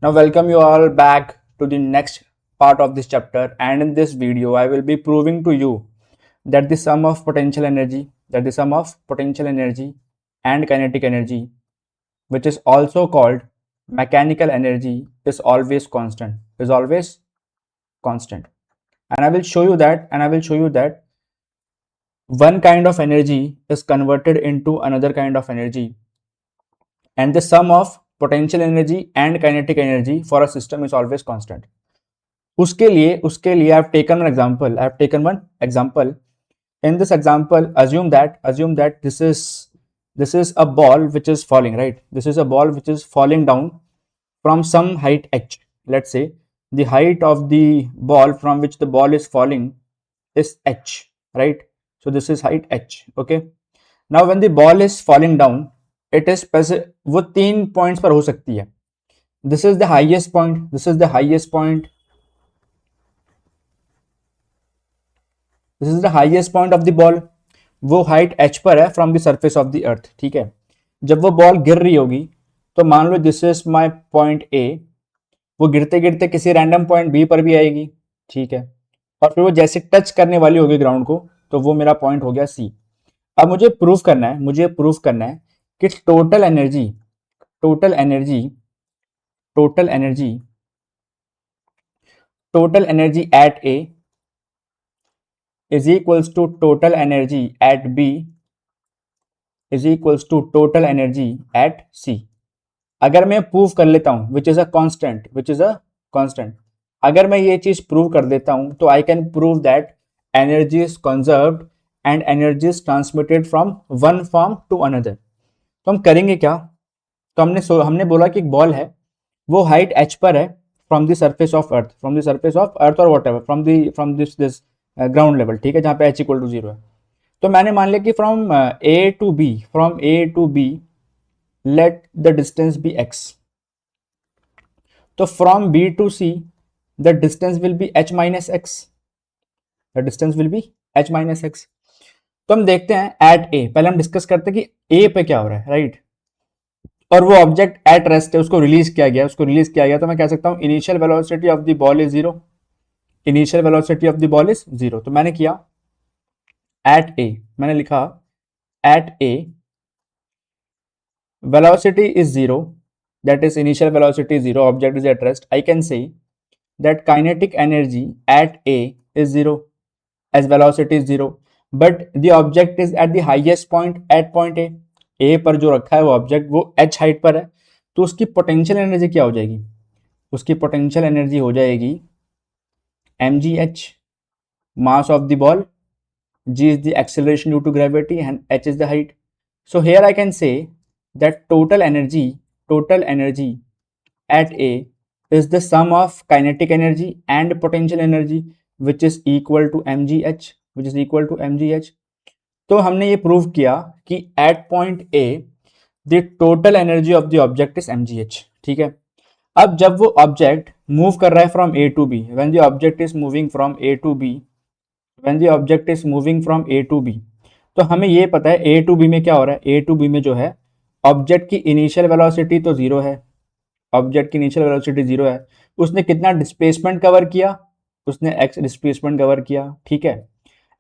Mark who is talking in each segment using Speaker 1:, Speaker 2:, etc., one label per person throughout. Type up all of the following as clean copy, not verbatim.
Speaker 1: Now welcome you all back to the next part of this chapter, and in this video I will be proving to you that the sum of potential energy and kinetic energy, which is also called mechanical energy, is always constant. And I will show you that one kind of energy is converted into another kind of energy, and the sum of potential energy and kinetic energy for a system is always constant. उसके लिए I have taken one example. In this example, assume that this is a ball which is falling, right? This is a ball which is falling down from some height h. Let's say the height of the ball from which the ball is falling is h, right? So this is height h. Okay. Now when the ball is falling down, it is वो 3 points पर हो सकती है. This is the highest point. This is the highest point of the ball. वो height h पर है from the surface of the earth. ठीक है. जब वो बॉल गिर रही होगी तो मान लो this is my point A. वो गिरते गिरते किसी रैंडम पॉइंट बी पर भी आएगी. ठीक है. और फिर वो जैसे टच करने वाली होगी ग्राउंड को, तो वो मेरा पॉइंट हो गया सी. अब मुझे प्रूफ करना है कि total energy eight A is equals to total energy at B is equals to total energy at C. अगर मैं प्रूव कर लेता हूं which is a constant, अगर मैं ये चीज प्रूव कर देता हूं तो I can prove that energy is conserved and energy is transmitted from one form to another. तो हम करेंगे क्या? तो हमने बोला कि एक बॉल है, वो हाइट h पर है from the surface of earth और whatever from this ground level. ठीक है. जहां पे h इक्वल टू 0 है. तो मैंने मान लिया कि from A to B let the distance be x. तो from b to c the distance will be h minus x. तो हम देखते हैं एट ए. पहले हम डिस्कस करते हैं कि ए पे क्या हो रहा है, राइट? और वो ऑब्जेक्ट एट रेस्ट है, उसको रिलीज किया गया. तो मैं कह सकता हूं initial velocity of the ball is 0. तो मैंने किया एट ए, मैंने लिखा eight A velocity is 0, that is initial velocity is 0, object is at rest. I can say that kinetic energy at A is 0 as velocity is 0, but the object is at the highest point at point A. A पर जो रखा है वो object वो h height पर है, तो उसकी पोटेंशियल एनर्जी क्या हो जाएगी? उसकी पोटेंशियल एनर्जी हो जाएगी mgh, mass of the ball, g is the acceleration due to gravity, and h is the height. So here I can say that total energy at A is the sum of kinetic energy and potential energy, which is equal to mgh. तो हमने ये prove किया कि at point A the total energy of the object is mgh. ठीक है. अब जब वो ऑब्जेक्ट मूव कर रहा है from A to B, when the object is moving from A to B, तो हमें ये पता है ए टू बी में क्या हो रहा है. ए टू बी में जो है ऑब्जेक्ट की इनिशियल वेलोसिटी तो 0 है. उसने कितना डिस्प्लेसमेंट कवर किया? उसने एक्स डिस्प्लेसमेंट कवर किया. ठीक है.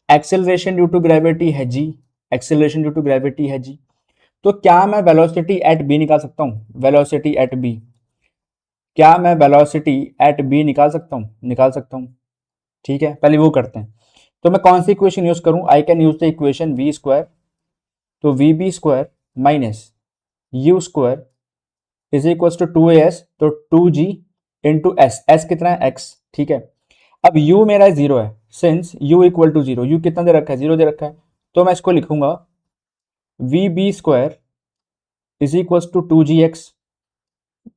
Speaker 1: एक्सेलरेशन ड्यू टू ग्रेविटी है जी. तो क्या मैं वेलोसिटी एट बी निकाल सकता हूँ? क्या मैं वेलोसिटी एट बी निकाल सकता हूँ? ठीक है. पहले वो करते हैं. तो मैं कौन सी इक्वेशन यूज करूं? I can use the equation v square. तो v B square minus u square is equal to 2as, तो 2g इंटू एस कितना है? x. ठीक है. अब u मेरा 0 है. Since u equal to 0, u कितना दे रखा है? 0 दे रखा है. तो मैं इसको लिखूंगा V B square is equal to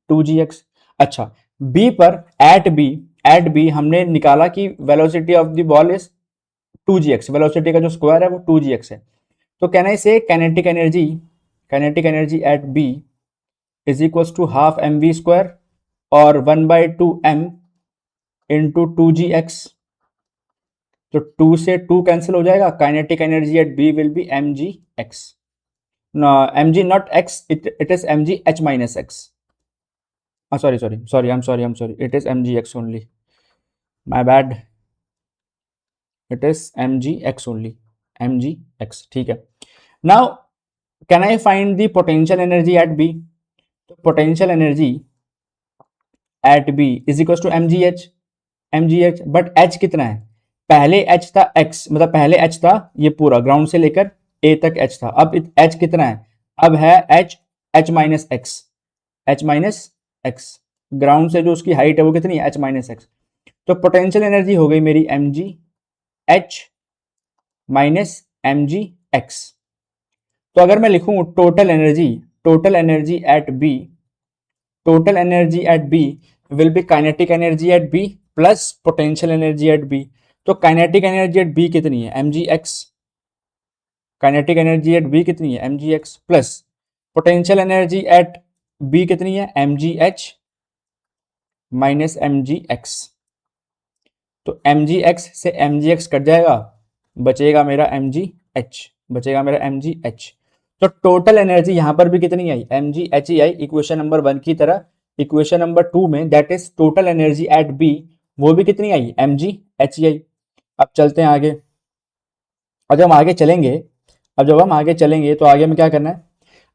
Speaker 1: 2gx. अच्छा. b पर एट बी हमने निकाला कि velocity of the ball is 2gx. Velocity का जो स्क्वायर है वो 2gx है. तो can I say kinetic energy at B is equal to half M V square और 1/2m इंटू 2gx. तो 2 से 2 कैंसिल हो जाएगा. Kinetic energy at B will be mgx. mg not x, it is mgh minus x. sorry, I'm sorry, it is mgx only, my bad, it is mgx only, mgx, ठीक है। now can I find the potential energy at b? तो potential energy at b is equals to mgh, but h कितना है? पहले h था x, मतलब पहले h था ये पूरा ग्राउंड से लेकर a तक h था, अब h कितना है? अब है h minus x, h minus x, ground से जो उसकी हाइट है वो कितनी है? h माइनस एक्स। तो पोटेंशियल एनर्जी हो गई मेरी mg h minus mg x। तो अगर मैं लिखूं total energy at B, total energy at B will be kinetic energy at B plus potential energy at B. तो काइनेटिक एनर्जी एट बी कितनी है? mg x, kinetic energy at B कितनी है? mg x plus potential energy at B कितनी है? mg h minus mg x। तो mg x से mg x cut जाएगा, बचेगा मेरा mg h, बचेगा मेरा mg h। तो टोटल एनर्जी यहां पर भी कितनी आई? mg h ही आई, इक्वेशन नंबर 1 की तरह। इक्वेशन नंबर 2 में that is total energy at B, वो भी कितनी आई? mg h ही आई। अब चलते हैं आगे, और जब हम आगे चलेंगे, तो आगे में क्या करना है?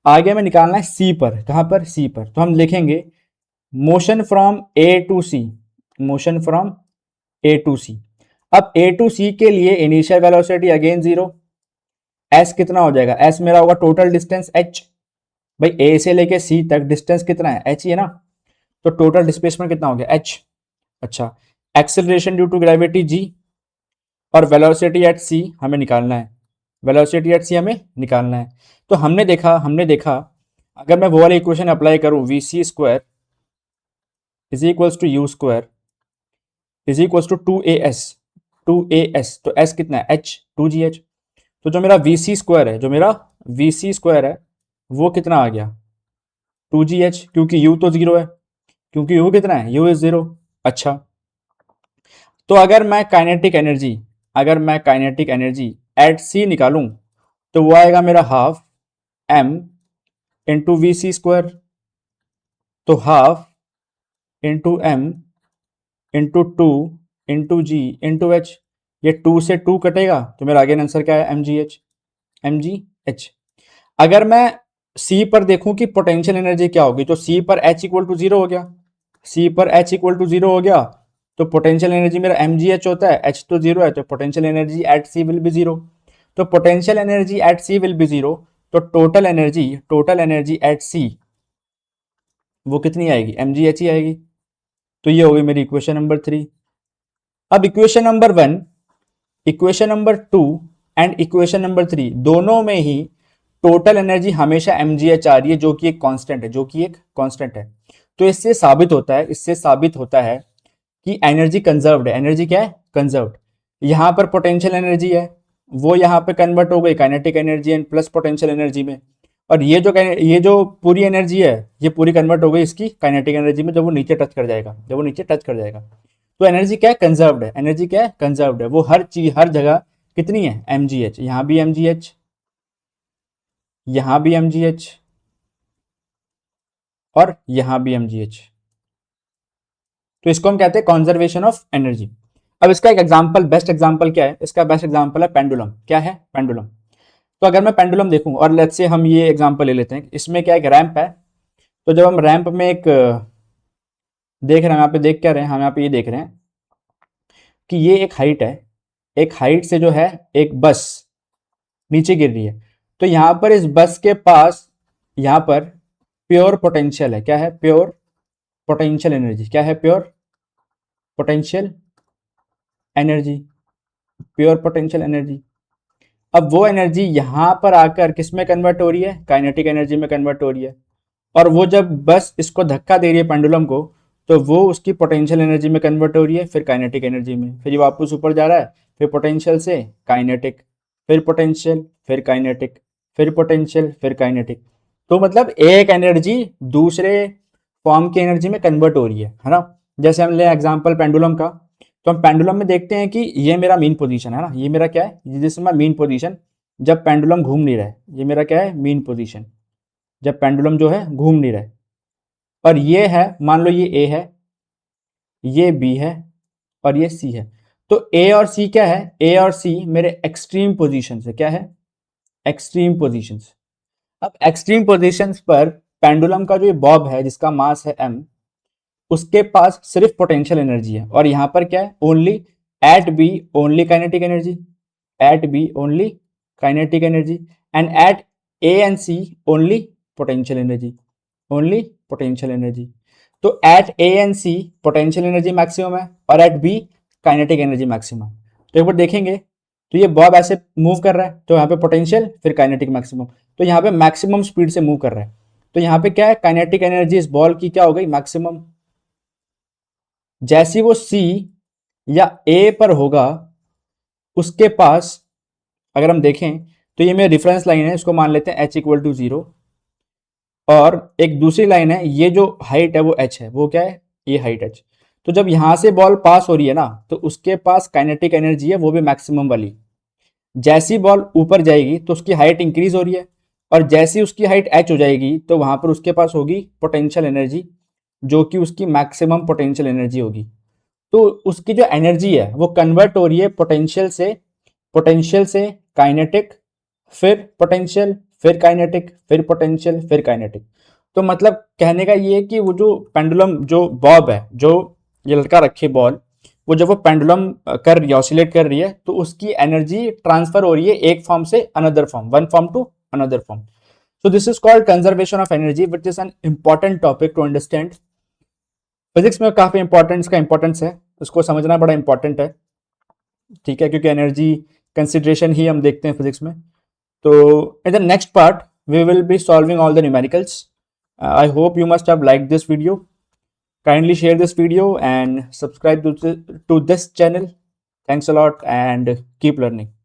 Speaker 1: आगे में निकालना है सी पर। कहां पर? सी पर। तो हम लिखेंगे motion from A to C, motion from A to C. अब ए टू सी के लिए initial velocity again zero, S कितना हो जाएगा? एस मेरा होगा टोटल डिस्टेंस एच, भाई ए से लेके सी तक डिस्टेंस कितना है? एच ही है ना, तो टोटल डिस्प्लेसमेंट कितना हो गया? एच। अच्छा, acceleration due to gravity G, और वेलोसिटी एट सी हमें निकालना है, वेलोसिटी एट सी हमें निकालना है। तो हमने देखा अगर मैं वो वाली इक्वेशन अप्लाई करूं, v C square is equals to u square is equals to 2as, तो s कितना है? h 2gh। तो जो मेरा वी सी स्क्वायर है, वो कितना आ गया? 2gh, क्योंकि u तो जीरो है, क्योंकि u कितना है? u is zero. अच्छा, तो अगर मैं काइनेटिक एनर्जी एट सी निकालूं, तो वो आएगा मेरा हाफ m इंटू वी सी स्क्वायर, तो half into m into 2 into g into h. ये 2 से 2 कटेगा, तो मेरा अगेन आंसर क्या है? mgh। अगर मैं सी पर देखूं कि पोटेंशियल एनर्जी क्या होगी, तो सी पर h इक्वल टू जीरो हो गया, तो पोटेंशियल एनर्जी मेरा mgh होता है, h तो जीरो है, तो potential energy at C will be zero. तो potential energy at C will be zero, तो टोटल एनर्जी एट सी वो कितनी आएगी? mgh ही आएगी। तो ये होगी मेरी इक्वेशन नंबर 3। अब equation number 1, equation number 2 and equation number 3 दोनों में ही टोटल एनर्जी हमेशा mgh आ रही है, जो कि एक कांस्टेंट है। तो इससे साबित होता है कि एनर्जी कंजर्व्ड है। एनर्जी क्या है? कंजर्व्ड। यहां पर पोटेंशियल एनर्जी है, वो यहां पे कन्वर्ट हो गई kinetic energy and plus potential energy में, और ये जो पूरी एनर्जी है, ये पूरी कन्वर्ट हो गई इसकी काइनेटिक एनर्जी में, जब वो नीचे टच कर जाएगा। तो एनर्जी क्या है? कंजर्व्ड है। वो हर जगह कितनी है? mgh। यहां भी mgh, यहां भी mgh, और यहां भी mgh। तो इसको हम कहते हैं कंजर्वेशन ऑफ एनर्जी। अब इसका एक एग्जांपल, बेस्ट एग्जांपल क्या है? इसका बेस्ट एग्जांपल है पेंडुलम। क्या है? पेंडुलम। तो अगर मैं पेंडुलम देखूं, और लेट्स से हम ये एग्जांपल ले लेते हैं, इसमें क्या, एक रैंप है। तो जब हम रैंप में एक देख रहे हैं, यहाँ पे देख क्या रहे हैं हम? यहाँ पे ये देख रहे हैं कि ये एक हाइट है, एक हाइट से जो है एक बस नीचे गिर रही है। तो यहां पर इस बस के पास यहां पर प्योर पोटेंशियल है। क्या है? Pure potential energy. क्या है? Pure potential energy, pure potential energy. अब वो एनर्जी यहां पर आकर किस में कन्वर्ट हो रही है? काइनेटिक एनर्जी में कन्वर्ट हो रही है। और वो जब बस इसको धक्का दे रही है पेंडुलम को, तो वो उसकी पोटेंशियल एनर्जी में कन्वर्ट हो रही है, फिर काइनेटिक एनर्जी में, फिर ये वापस ऊपर जा रहा है, फिर पोटेंशियल से काइनेटिक, फिर पोटेंशियल, फिर काइनेटिक, फिर पोटेंशियल, फिर काइनेटिक। तो मतलब एक एनर्जी दूसरे फॉर्म की एनर्जी में कन्वर्ट हो रही है ना। जैसे हम ले एग्जाम्पल पेंडुलम का, तो हम पेंडुलम में देखते हैं कि ये मेरा मीन पोजीशन है ना, ये मेरा क्या है? जिसमें मैं मीन पोजीशन, जब पेंडुलम घूम नहीं रहा है, ये मेरा क्या है? मीन पोजीशन, जब पेंडुलम जो है घूम नहीं रहा है। और ये है, मान लो ये ए है, ये बी है और ये सी है। तो ए और सी क्या है, ए और सी मेरे एक्सट्रीम पोजीशन है। क्या है, एक्सट्रीम पोजीशंस। अब एक्सट्रीम पोजीशंस पर पेंडुलम का जो ये बॉब है जिसका मास है m, उसके पास सिर्फ पोटेंशियल एनर्जी है। और यहां पर क्या है, only at B only kinetic energy, at B only kinetic energy, and at A and C only potential energy, only potential energy. तो at A and C potential energy maximum है और at B kinetic energy maximum. तो एक बार देखेंगे, तो ये Bob ऐसे move कर रहा है, तो यहाँ पे पोटेंशियल फिर काइनेटिक मैक्सिमम, तो यहाँ पे मैक्सिमम स्पीड से मूव कर रहा है। तो यहाँ पे क्या है, काइनेटिक एनर्जी इस बॉल की क्या हो गई, मैक्सिमम। जैसी वो सी या ए पर होगा, उसके पास अगर हम देखें तो ये मेरी रेफरेंस लाइन है, इसको मान लेते हैं h इक्वल टू 0, और एक दूसरी लाइन है, ये जो हाइट है वो h है, वो क्या है, ये हाइट h। तो जब यहां से बॉल पास हो रही है ना, तो उसके पास काइनेटिक एनर्जी है, वो भी मैक्सिमम वाली। जैसी बॉल ऊपर जाएगी तो उसकी हाइट इंक्रीज हो रही है, और जैसी उसकी हाइट h हो जाएगी तो वहां पर उसके पास होगी पोटेंशियल एनर्जी, जो कि उसकी मैक्सिमम पोटेंशियल एनर्जी होगी। तो उसकी जो एनर्जी है वो कन्वर्ट हो रही है पोटेंशियल से काइनेटिक, फिर पोटेंशियल, फिर काइनेटिक, फिर पोटेंशियल, फिर काइनेटिक। तो मतलब कहने का ये है कि वो जो पेंडुलम जो बॉब है, जो ये लड़का रखे बॉल, वो जब वो पेंडुलम कर रही है, ऑसिलेट कर रही है, तो उसकी एनर्जी ट्रांसफर हो रही है एक फॉर्म से another form, one form to another form. So this is called conservation of energy, which is an important topic to understand. Physics में काफी इंपॉर्टेंस का इंपॉर्टेंस है, उसको समझना बड़ा इंपॉर्टेंट है, ठीक है, क्योंकि एनर्जी कंसिडरेशन ही हम देखते हैं फिजिक्स में। तो in the next part we will be solving all the numericals. I hope you must have liked this video. Kindly share this video and subscribe to this channel. Thanks a lot and keep learning.